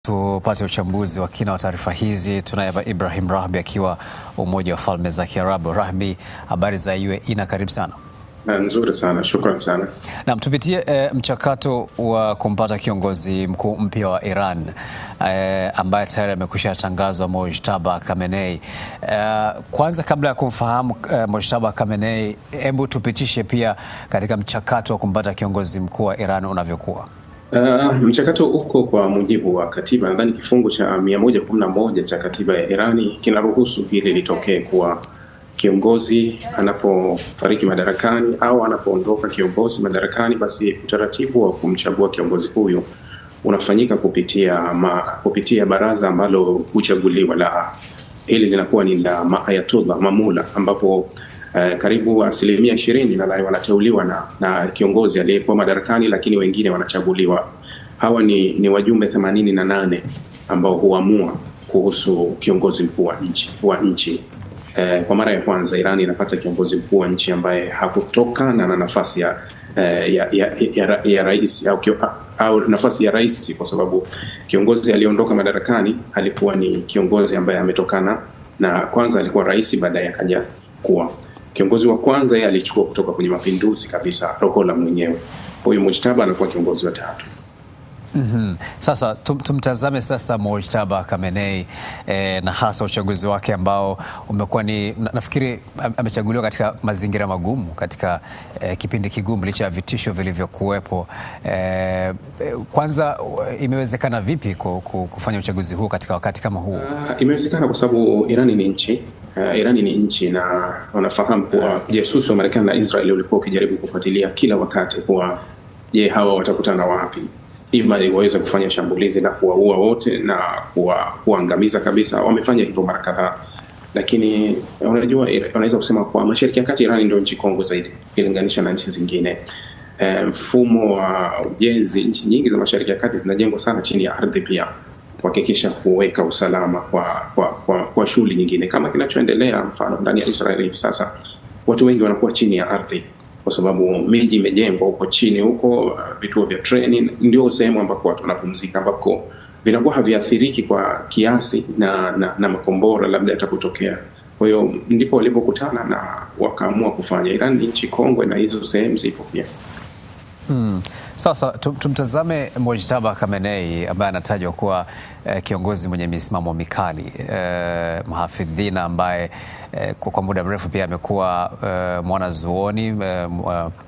Tupate uchambuzi wa kina wa taarifa hizi. Tunaye Ibrahim Rahbi akiwa Umoja wa Falme za Kiarabu. Rahbi, habari za UAE karibu sana. Nzuri sana, shukrani sana. Na tupitie mchakato wa kumpata kiongozi mkuu mpya wa Iran ambaye tayari amekwisha tangazwa, Mojtaba Khamenei. Kwanza kabla ya kumfahamu Mojtaba Khamenei, hebu tupitishe pia katika mchakato wa kumpata kiongozi mkuu wa Iran unavyokuwa. Mchakato uko kwa mujibu wa katiba. Nadhani kifungu cha 111 cha katiba ya Irani kinaruhusu hili litokee, kuwa kiongozi anapofariki madarakani au anapoondoka kiongozi madarakani, basi utaratibu wa kumchagua kiongozi huyu unafanyika kupitia baraza ambalo huchaguliwa. La hili linakuwa ni la maayatollah mamula, ambapo karibu 20% nadhani wanateuliwa na kiongozi aliyekuwa madarakani, lakini wengine wanachaguliwa. Hawa ni wajumbe 88 ambao huamua kuhusu kiongozi mkuu wa nchi. Kwa mara ya kwanza Iran inapata kiongozi mkuu wa nchi ambaye hakutokana na nafasi ya rais au nafasi ya rais, kwa sababu kiongozi aliondoka madarakani alikuwa ni kiongozi ambaye ametokana na, kwanza alikuwa rais, baadaye akaja kuwa kiongozi wa kwanza. Yeye alichukua kutoka kwenye mapinduzi kabisa, Rokola mwenyewe. Huyu Mojtaba anakuwa kiongozi wa tatu. Sasa tumtazame sasa Mojtaba Khamenei na hasa uchaguzi wake ambao umekuwa ni, nafikiri amechaguliwa katika mazingira magumu, katika kipindi kigumu licha ya vitisho vilivyokuwepo. Kwanza imewezekana vipi kufanya uchaguzi huu katika wakati kama huu? Imewezekana kwa sababu Irani ni nchi na wanafahamu kuwa jasusi wa Marekani na Israeli ulikuwa ukijaribu kufuatilia kila wakati kuwa je, hawa watakutana wapi ili waweze kufanya shambulizi na kuwaua wote na kuangamiza kabisa. Wamefanya hivyo mara kadhaa, lakini unajua, unaweza kusema kwa Mashariki ya Kati Iran ndio nchi kongwe zaidi ukilinganisha na nchi zingine. Mfumo wa ujenzi, nchi nyingi za Mashariki ya Kati zinajengwa sana chini ya ardhi, pia kuhakikisha kuweka usalama kwa shughuli nyingine kama kinachoendelea. Mfano ndani ya Israeli hivi sasa watu wengi wanakuwa chini ya ardhi kwa sababu miji imejengwa huko chini, huko vituo vya treni ndio sehemu ambako watu wanapumzika, ambako vinakuwa haviathiriki kwa kiasi na makombora labda yatakutokea. Kwa hiyo ndipo walipokutana na wakaamua kufanya. Iran ni nchi kongwe na hizo sehemu zipo pia. Sasa tumtazame Mojtaba Khamenei ambaye anatajwa kuwa kiongozi mwenye misimamo mikali, mhafidhina ambaye kwa muda mrefu pia amekuwa mwanazuoni,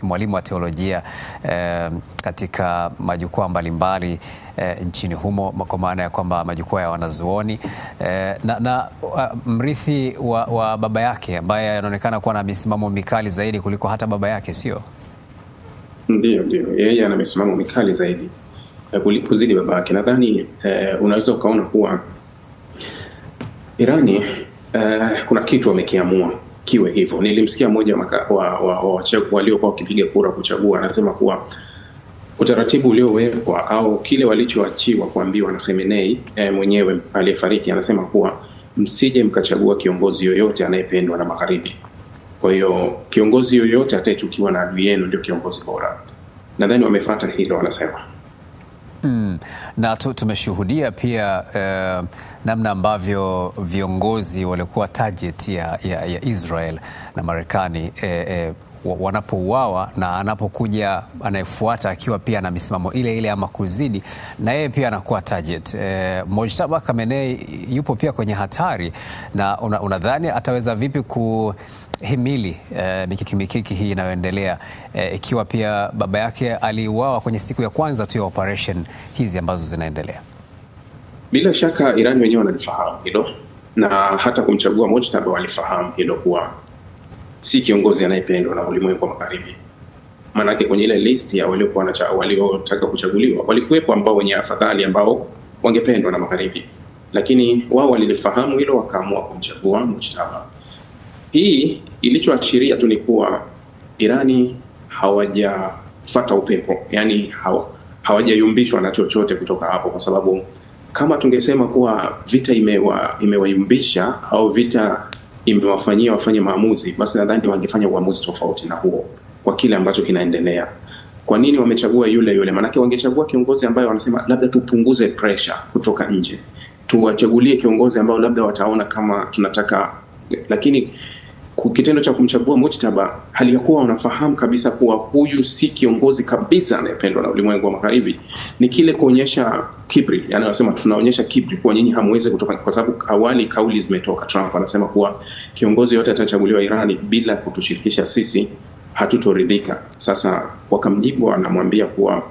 mwalimu wa teolojia katika majukwaa mbalimbali nchini humo, kwa maana ya kwamba majukwaa ya wanazuoni, na mrithi wa baba yake ambaye anaonekana kuwa na misimamo mikali zaidi kuliko hata baba yake, sio? Ndio, yeye ana misimamo mikali zaidi kuzidi baba yake. Nadhani unaweza ukaona kuwa Irani kuna kitu wamekiamua kiwe hivyo. Nilimsikia mmoja waliokuwa wakipiga kura kuchagua anasema kuwa utaratibu uliowekwa au kile walichoachiwa kuambiwa na Khamenei mwenyewe aliyefariki, anasema kuwa msije mkachagua kiongozi yoyote anayependwa na Magharibi. Kwa hiyo kiongozi yoyote atayechukiwa na adui yenu ndio kiongozi bora. Nadhani wamefuata hilo, wanasema. Na tumeshuhudia pia namna ambavyo viongozi walikuwa target ya Israel na Marekani wanapouawa, na anapokuja anayefuata akiwa pia na misimamo ile ile ama kuzidi, na yeye pia anakuwa target. Mojtaba Khamenei yupo pia kwenye hatari, na unadhani ataweza vipi himili mikiki hii inayoendelea, ikiwa pia baba yake aliuawa kwenye siku ya kwanza tu ya operation hizi ambazo zinaendelea? Bila shaka Irani wenyewe wanalifahamu hilo, na hata kumchagua Mojtaba walifahamu hilo kuwa si kiongozi anayependwa na ulimwengu wa Magharibi. Maanake kwenye ile list ya waliotaka kuchaguliwa walikuwepo ambao wenye afadhali, ambao wangependwa na Magharibi, lakini wao walilifahamu hilo, wakaamua kumchagua Mojtaba. Hii ilichoashiria tu ni kuwa Irani hawajafuata upepo, yani hawajayumbishwa na chochote kutoka hapo, kwa sababu kama tungesema kuwa vita imewayumbisha au vita imewafanyia wafanye maamuzi, basi nadhani wangefanya uamuzi tofauti na huo kwa kile ambacho kinaendelea. Kwa nini wamechagua yule yule? Maanake wangechagua kiongozi ambaye wanasema labda tupunguze pressure kutoka nje, tuwachagulie kiongozi ambao labda wataona kama tunataka, lakini kitendo cha kumchagua Mujtaba hali ya kuwa wanafahamu kabisa kuwa huyu si kiongozi kabisa anayependwa na ulimwengu wa magharibi, ni kile kuonyesha kibri. Yani wanasema tunaonyesha kibri kwa nyinyi hamwezi kutoka, kwa sababu awali kauli zimetoka. Trump anasema kuwa kiongozi yote atachaguliwa Irani bila kutushirikisha sisi hatutoridhika. Sasa wakamjibu, anamwambia kuwa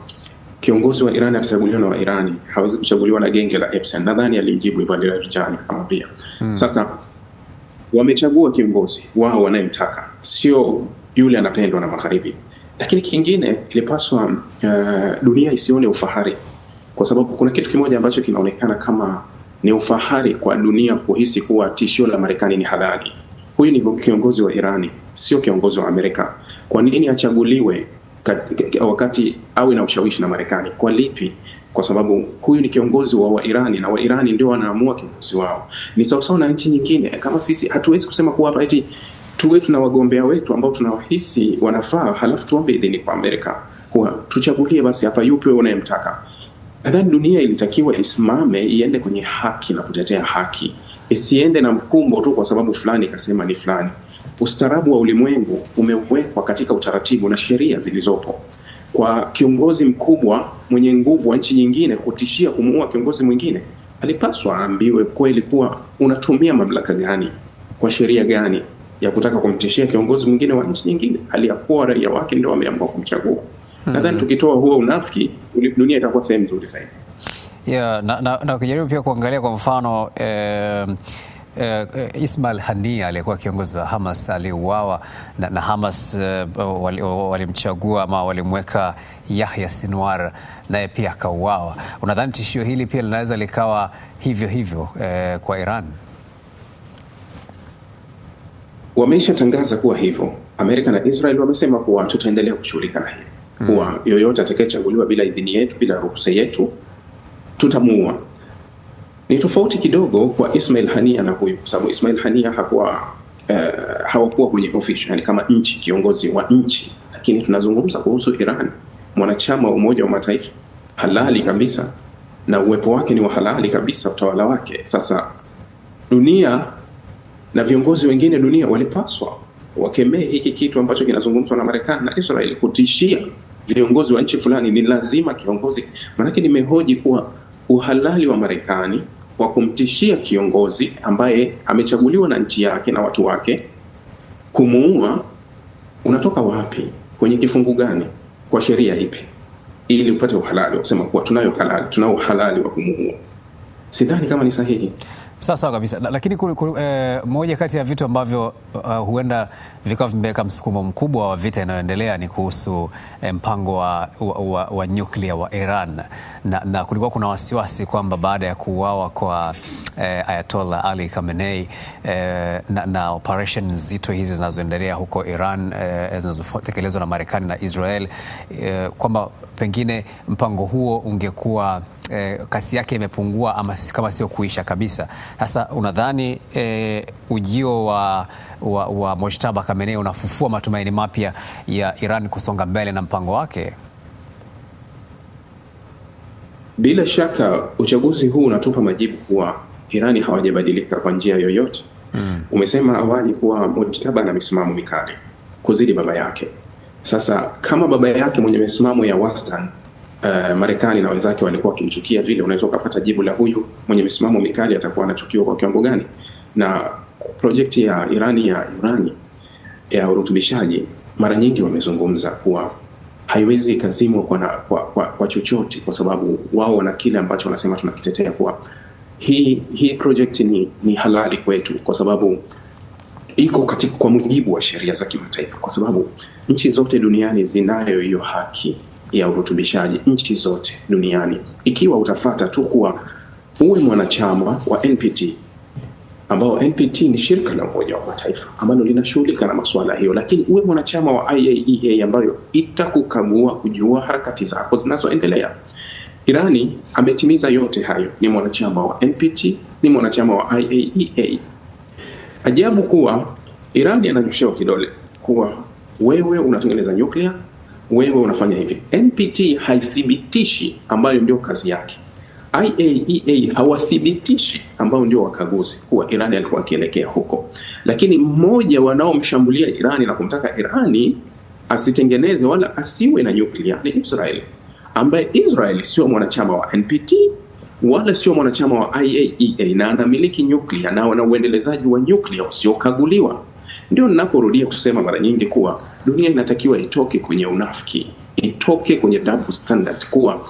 kiongozi wa Irani atachaguliwa na Wairani, hawezi kuchaguliwa na genge la Epstein. Nadhani alimjibu hivyo Al-Rijani kama pia. Sasa wamechagua kiongozi wao wanayemtaka, sio yule anapendwa na magharibi. Lakini kingine ilipaswa dunia isione ufahari, kwa sababu kuna kitu kimoja ambacho kinaonekana kama ni ufahari kwa dunia kuhisi kuwa tishio la Marekani ni halali. Huyu ni kiongozi wa Irani, sio kiongozi wa Amerika. Kwa nini achaguliwe wakati awe na ushawishi na Marekani? Kwa lipi? Kwa sababu huyu ni kiongozi wa Irani na Wairani ndio wanaamua kiongozi wao. Ni sawasawa na nchi nyingine. Kama sisi hatuwezi kusema kuwa hapa eti tuwe tuna wagombea wetu ambao tunawahisi wanafaa, halafu tuombe idhini kwa Amerika kuwa tuchagulie basi hapa yupi wewe unayemtaka. Nadhani dunia ilitakiwa isimame, iende kwenye haki na kutetea haki, isiende na mkumbo tu kwa sababu fulani kasema ni fulani. Ustaarabu wa ulimwengu umewekwa katika utaratibu na sheria zilizopo. Kwa kiongozi mkubwa mwenye nguvu wa nchi nyingine kutishia kumuua kiongozi mwingine, alipaswa aambiwe kweli kuwa unatumia mamlaka gani, kwa sheria gani ya kutaka kumtishia kiongozi mwingine wa nchi nyingine, hali ya kuwa raia wake ndio wameamua kumchagua. Nadhani tukitoa huo unafiki, dunia itakuwa sehemu nzuri sana. Yeah, na kujaribu pia kuangalia kwa mfano Ismail Haniyeh aliyekuwa kiongozi wa Hamas aliuawa na Hamas walimchagua ama walimweka Yahya Sinwar naye pia akauawa. Unadhani tishio hili pia linaweza likawa hivyo hivyo kwa Iran? Wameshatangaza kuwa hivyo. Amerika na Israel wamesema kuwa tutaendelea kushughulika na hili. Kuwa yoyote atakayechaguliwa bila idhini yetu, bila ruhusa yetu, tutamuua. Ni tofauti kidogo kwa Ismail Haniyeh na huyu, kwa sababu Ismail Haniyeh hawakuwa kwenye official, yani kama nchi, kiongozi wa nchi. Lakini tunazungumza kuhusu Iran, mwanachama wa Umoja wa Mataifa halali kabisa, na uwepo wake ni wa halali kabisa, utawala wake. Sasa dunia na viongozi wengine dunia walipaswa wakemee hiki kitu ambacho kinazungumzwa na Marekani na Israel, kutishia viongozi wa nchi fulani. Ni lazima kiongozi, maanake nimehoji kuwa uhalali wa Marekani wa kumtishia kiongozi ambaye amechaguliwa na nchi yake na watu wake, kumuua, unatoka wapi? Kwenye kifungu gani? Kwa sheria ipi? Ili upate uhalali wa kusema kuwa tunao uhalali wa kumuua. Sidhani kama ni sahihi. Sawa kabisa, lakini moja kati ya vitu ambavyo huenda vikawa vimeweka msukumo mkubwa wa vita inayoendelea ni kuhusu mpango wa nyuklia wa Iran, na kulikuwa kuna wasiwasi kwamba baada ya kuuawa kwa Ayatollah Ali Khamenei na operation nzito hizi zinazoendelea huko Iran zinazotekelezwa na Marekani na Israel, kwamba pengine mpango huo ungekuwa kasi yake imepungua ama kama sio kuisha kabisa. Sasa unadhani ujio wa Mojtaba Khamenei unafufua matumaini mapya ya Iran kusonga mbele na mpango wake? Bila shaka uchaguzi huu unatupa majibu kuwa Irani hawajabadilika kwa njia yoyote. Umesema awali kuwa Mojtaba ana misimamo mikali kuzidi baba yake. Sasa kama baba yake mwenye misimamo ya wastani, Marekani na wenzake walikuwa wakimchukia vile, unaweza kupata jibu la huyu mwenye misimamo mikali atakuwa anachukiwa kwa kiwango gani. Na projekti ya Irani ya urani ya urutubishaji, mara nyingi wamezungumza kuwa haiwezi kazimwa kwa chochote, kwa sababu wao wana kile ambacho wanasema tunakitetea kuwa hii project ni halali kwetu, kwa sababu iko katika kwa mujibu wa sheria za kimataifa, kwa sababu nchi zote duniani zinayo hiyo haki ya urutubishaji, nchi zote duniani. Ikiwa utafata tu kuwa uwe mwanachama wa NPT, ambao NPT ni shirika la Umoja wa Mataifa ambalo linashughulika na masuala hiyo, lakini uwe mwanachama wa IAEA ambayo itakukagua kujua harakati zako zinazoendelea. Irani ametimiza yote hayo, ni mwanachama wa NPT, ni mwanachama wa IAEA. Ajabu kuwa Irani ananyoshewa kidole kuwa wewe unatengeneza nyuklia, wewe unafanya hivi. NPT haithibitishi, ambayo ndio kazi yake. IAEA hawathibitishi, ambao ndio wakaguzi, kuwa Irani alikuwa akielekea huko. Lakini mmoja wanaomshambulia Irani na kumtaka Irani asitengeneze wala asiwe na nyuklia ni Israeli, ambaye Israeli sio mwanachama wa NPT wala sio mwanachama wa IAEA, na anamiliki nyuklia na wana uendelezaji wa nyuklia usiokaguliwa. Ndio ninaporudia kusema mara nyingi kuwa dunia inatakiwa itoke kwenye unafiki, itoke kwenye double standard, kuwa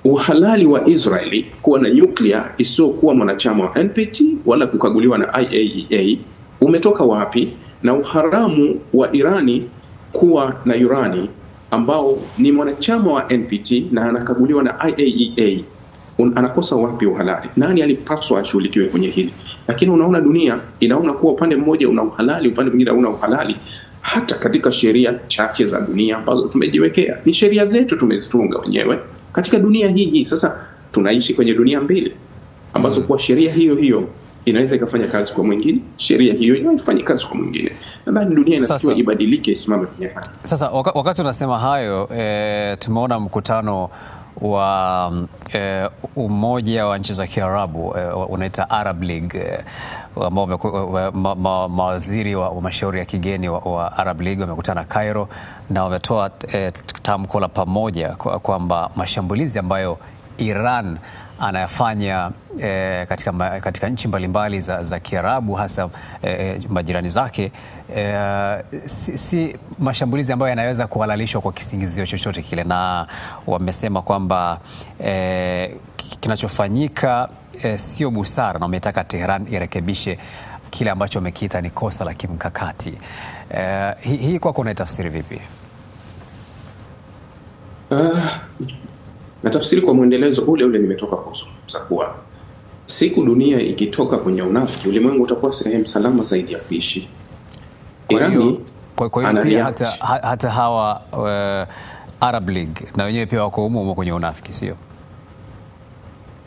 uhalali wa Israeli kuwa na nyuklia isiyokuwa mwanachama wa NPT wala kukaguliwa na IAEA umetoka wapi, na uharamu wa Irani kuwa na urani ambao ni mwanachama wa NPT na anakaguliwa na IAEA anakosa wapi uhalali? Nani alipaswa ashughulikiwe kwenye hili? Lakini unaona dunia inaona kuwa upande mmoja una uhalali, upande mwingine hauna uhalali. Hata katika sheria chache za dunia ambazo tumejiwekea, ni sheria zetu tumezitunga wenyewe katika dunia hii. Sasa tunaishi kwenye dunia mbili ambazo kwa sheria hiyo hiyo inaweza ikafanya kazi kwa mwingine, sheria hiyo inafanya kazi kwa mwingine. Nadhani dunia inatakiwa ibadilike, isimame kwenye haki. Sasa wakati unasema hayo, tumeona mkutano wa umoja wa nchi za Kiarabu unaita Arab League, ambao mawaziri wa mashauri ya kigeni wa Arab League wamekutana Cairo na wametoa tamko la pamoja kwamba mashambulizi ambayo Iran anayafanya katika nchi mbalimbali za Kiarabu, hasa majirani zake, si mashambulizi ambayo yanaweza kuhalalishwa kwa kisingizio chochote kile, na wamesema kwamba kinachofanyika sio busara, na wametaka Tehran irekebishe kile ambacho wamekiita ni kosa la kimkakati. Hii kwako unaitafsiri vipi? Na tafsiri kwa mwendelezo ule nimetoka kuzungumza, kuwa siku dunia ikitoka kwenye unafiki, ulimwengu utakuwa sehemu salama zaidi ya kuishi. Irani kwa hiyo pia hata hawa Arab League na wenyewe pia wako humo kwenye unafiki, sio?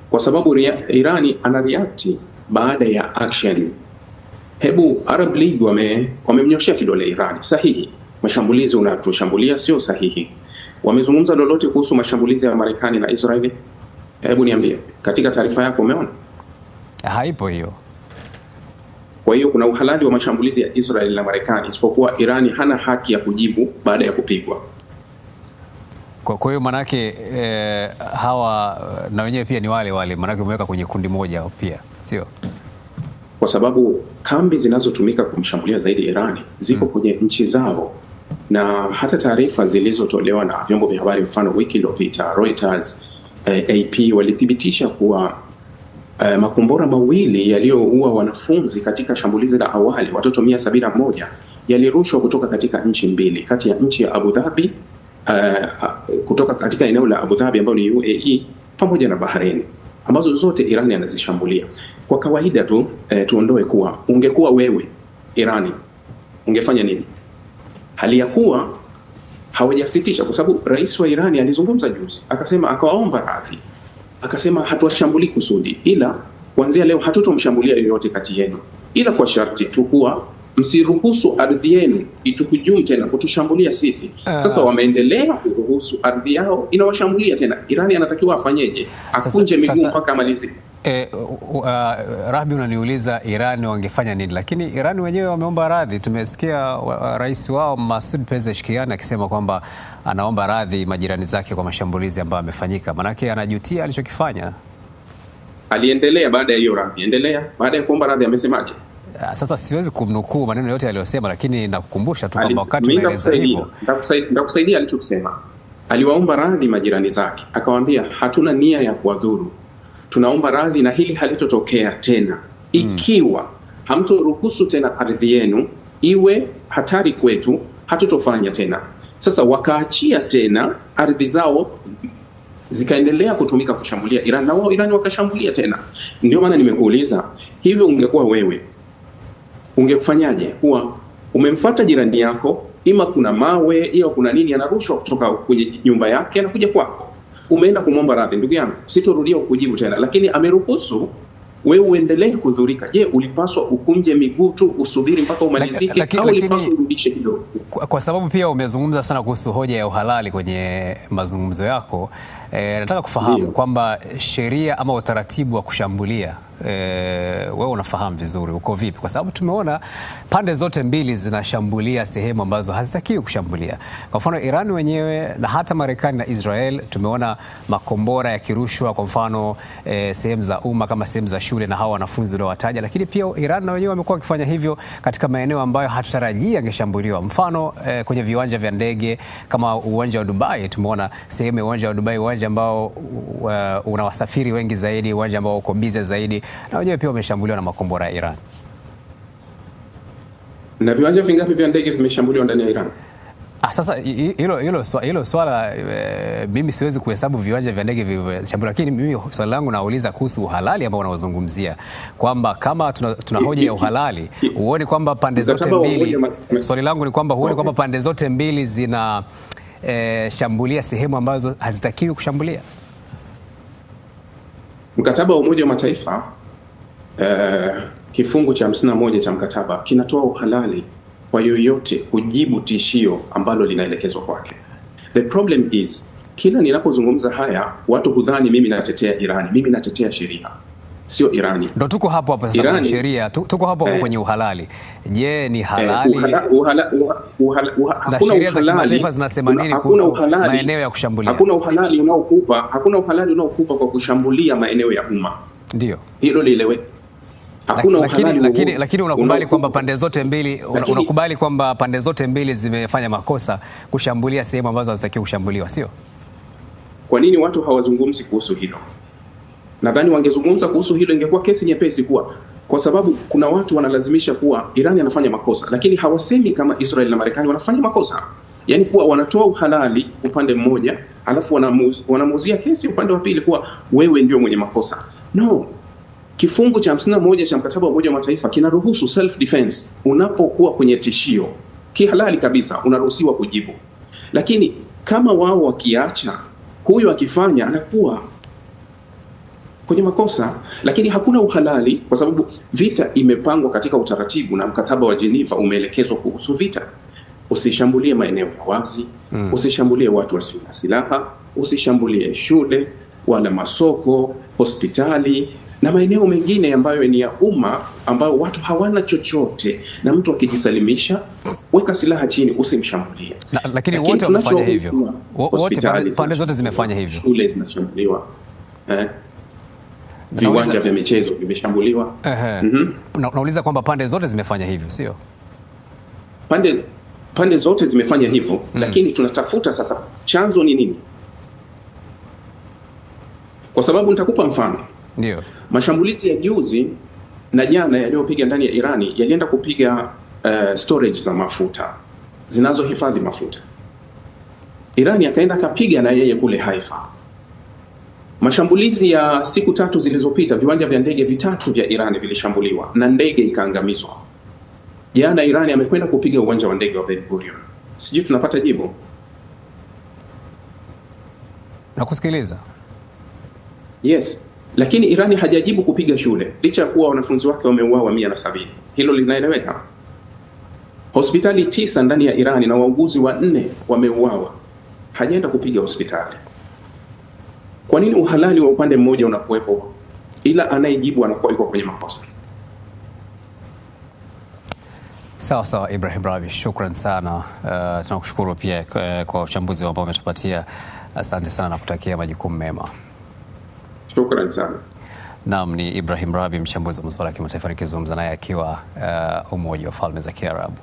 Kwa sababu Irani ana react baada ya action. Hebu Arab League wamemnyoshia kidole Irani, sahihi, mashambulizi unatushambulia sio sahihi. Wamezungumza lolote kuhusu mashambulizi ya Marekani na Israeli? Hebu niambie, katika taarifa yako umeona? Haipo hiyo. Kwa hiyo kuna uhalali wa mashambulizi ya Israeli na Marekani, isipokuwa Irani hana haki ya kujibu baada ya kupigwa. Kwa hiyo manake hawa na wenyewe pia ni wale manake umeweka kwenye kundi moja pia, sio? Kwa sababu kambi zinazotumika kumshambulia zaidi Irani ziko kwenye nchi zao, na hata taarifa zilizotolewa na vyombo vya habari, mfano wiki iliyopita Reuters, AP walithibitisha kuwa makombora mawili yaliyoua wanafunzi katika shambulizi la awali, watoto 171, yalirushwa kutoka katika nchi mbili, kati ya nchi ya Abu Dhabi, kutoka katika eneo la Abu Dhabi ambao ni UAE, pamoja na Bahrain, ambazo zote Irani anazishambulia. Kwa kawaida tu tuondoe kuwa ungekuwa wewe Irani ungefanya nini? Hali ya kuwa hawajasitisha, kwa sababu rais wa Irani alizungumza juzi, akasema, akawaomba radhi, akasema hatuwashambulii kusudi, ila kuanzia leo hatutomshambulia yoyote kati yenu, ila kwa sharti tu kuwa msiruhusu ardhi yenu ituhujumu tena kutushambulia sisi. Sasa wameendelea kuruhusu ardhi yao inawashambulia tena. Irani anatakiwa afanyeje? Akunje miguu mpaka amalize. Rahbi, unaniuliza Irani wangefanya nini? Lakini Irani wenyewe wameomba radhi. Tumesikia rais wao Masoud Pezeshkian akisema kwamba anaomba radhi majirani zake kwa mashambulizi ambayo amefanyika. Manake anajutia alichokifanya. Aliendelea baada ya hiyo radhi. Baada ya kuomba radhi amesemaje? Sasa siwezi kumnukuu maneno yote aliyosema, lakini nakukumbusha tu kwamba wakati unaeleza hivyo, ndakusaidia alichokisema. Aliwaomba radhi majirani zake, akawaambia hatuna nia ya kuwadhuru, tunaomba radhi na hili halitotokea tena. Ikiwa hamtoruhusu tena ardhi yenu iwe hatari kwetu, hatutofanya tena. Sasa wakaachia tena ardhi zao zikaendelea kutumika kushambulia Iran, na wao Iran wakashambulia tena. Ndio maana nimekuuliza, hivyo ungekuwa wewe ungefanyaje? Kuwa umemfuata jirani yako, ima kuna mawe iyo kuna nini anarushwa kutoka kwenye nyumba yake anakuja kwako, umeenda kumwomba radhi, ndugu yangu sitorudia kukujibu tena, lakini ameruhusu wewe uendelee kudhurika. Je, ulipaswa ukunje miguu tu usubiri mpaka umalizike au ulipaswa urudishe kidogo? Kwa sababu pia umezungumza sana kuhusu hoja ya uhalali kwenye mazungumzo yako, nataka kufahamu kwamba sheria ama utaratibu wa kushambulia, wewe unafahamu vizuri uko vipi? Kwa sababu tumeona pande zote mbili zinashambulia sehemu ambazo hazitakiwi kushambulia. Kwa mfano Iran wenyewe na hata Marekani na Israel tumeona makombora yakirushwa kwa mfano sehemu za umma kama sehemu za shule na hawa wanafunzi uliowataja, lakini pia Iran na wenyewe wamekuwa wakifanya hivyo katika maeneo ambayo hatutarajia yangeshambuliwa. Mfano kwenye viwanja vya ndege kama uwanja wa Dubai, tumeona sehemu ya uwanja wa Dubai, uwanja ambao una wasafiri wengi zaidi, uwanja ambao uko busy zaidi, na wenyewe pia wameshambuliwa na makombora ya Iran. Na viwanja vingapi vya ndege vimeshambuliwa ndani ya Iran? Sasa hilo swala mimi siwezi kuhesabu viwanja vya ndege vilivyoshambuliwa, lakini mimi swali langu nauliza kuhusu uhalali ambao unaozungumzia kwamba kama tuna hoja ya uhalali, huoni kwamba pande zote mbili, swali langu ni kwamba huoni kwamba pande zote mbili zina shambulia sehemu ambazo hazitakiwi kushambulia? Mkataba wa Umoja wa Mataifa kifungu cha 51 cha mkataba kinatoa uhalali kwa yoyote kujibu tishio ambalo linaelekezwa kwake. The problem is, kila ninapozungumza haya watu hudhani mimi natetea Irani, mimi natetea sheria. Sio Irani. Ndio tuko hapo sasa kwenye sheria, tuko hapo kwenye uhalali. Je, ni halali? Na sheria za kimataifa zinasema nini kuhusu maeneo ya kushambulia? Hakuna uhalali unaokupa kwa kushambulia maeneo ya umma. Ndio. Hilo lielewe. Lakini unakubali kwamba pande zote mbili pande zote mbili zimefanya makosa kushambulia sehemu ambazo hazitakiwi kushambuliwa, sio? Kwa nini watu hawazungumzi kuhusu hilo? Nadhani wangezungumza kuhusu hilo ingekuwa kesi nyepesi, kwa sababu kuna watu wanalazimisha kuwa Irani anafanya makosa, lakini hawasemi kama Israel na Marekani wanafanya makosa. Yaani kuwa wanatoa uhalali upande mmoja, alafu wanamuuzia kesi upande wa pili kuwa wewe ndio mwenye makosa. No. Kifungu cha 51 cha mkataba wa Umoja wa Mataifa kinaruhusu self defense. Unapokuwa kwenye tishio kihalali kabisa unaruhusiwa kujibu. Lakini kama wao wakiacha, huyo akifanya anakuwa kwenye makosa. Lakini hakuna uhalali kwa sababu vita imepangwa katika utaratibu na mkataba wa Geneva umeelekezwa kuhusu vita. Usishambulie maeneo ya wazi, usishambulie watu wasio na silaha, usishambulie shule wala masoko, hospitali na maeneo mengine ambayo ni ya umma ambayo watu hawana chochote, na mtu akijisalimisha weka silaha chini, usimshambulie. Lakini wote wamefanya hivyo. Wote pande zote zimefanya hivyo. Shule zinashambuliwa. Viwanja vya michezo vimeshambuliwa. Nauliza kwamba pande zote zimefanya hivyo, sio? Pande zote zimefanya hivyo, lakini tunatafuta sasa chanzo ni nini? Kwa sababu nitakupa mfano. Ndio. Mashambulizi ya juzi na jana yaliyopiga ndani ya Irani yalienda kupiga storage za mafuta zinazohifadhi mafuta. Irani akaenda kapiga na yeye kule Haifa. Mashambulizi ya siku 3 zilizopita viwanja vya ndege 3 vya Irani vilishambuliwa na ndege ikaangamizwa. Jana Irani amekwenda kupiga uwanja wa ndege wa Ben Gurion. Sijui tunapata jibu. Nakusikiliza. Yes. Lakini Irani hajajibu kupiga shule licha ya kuwa wanafunzi wake wameuawa 170. Hilo linaeleweka. Hospitali 9 ndani ya Irani na wauguzi 4 wameuawa. Hajaenda kupiga hospitali. Kwa nini uhalali wa upande mmoja unakuwepo ila anayejibu anakuwa yuko kwenye makosa? Sawa Ibrahim Rahbi, shukran sana. Tunakushukuru pia kwa uchambuzi ambao umetupatia. Asante sana na kutakia majukumu mema. Shukran sana. Naam, ni Ibrahim Rahbi, mchambuzi wa masuala ya kimataifa, nikizungumza naye akiwa Umoja wa Falme za Kiarabu.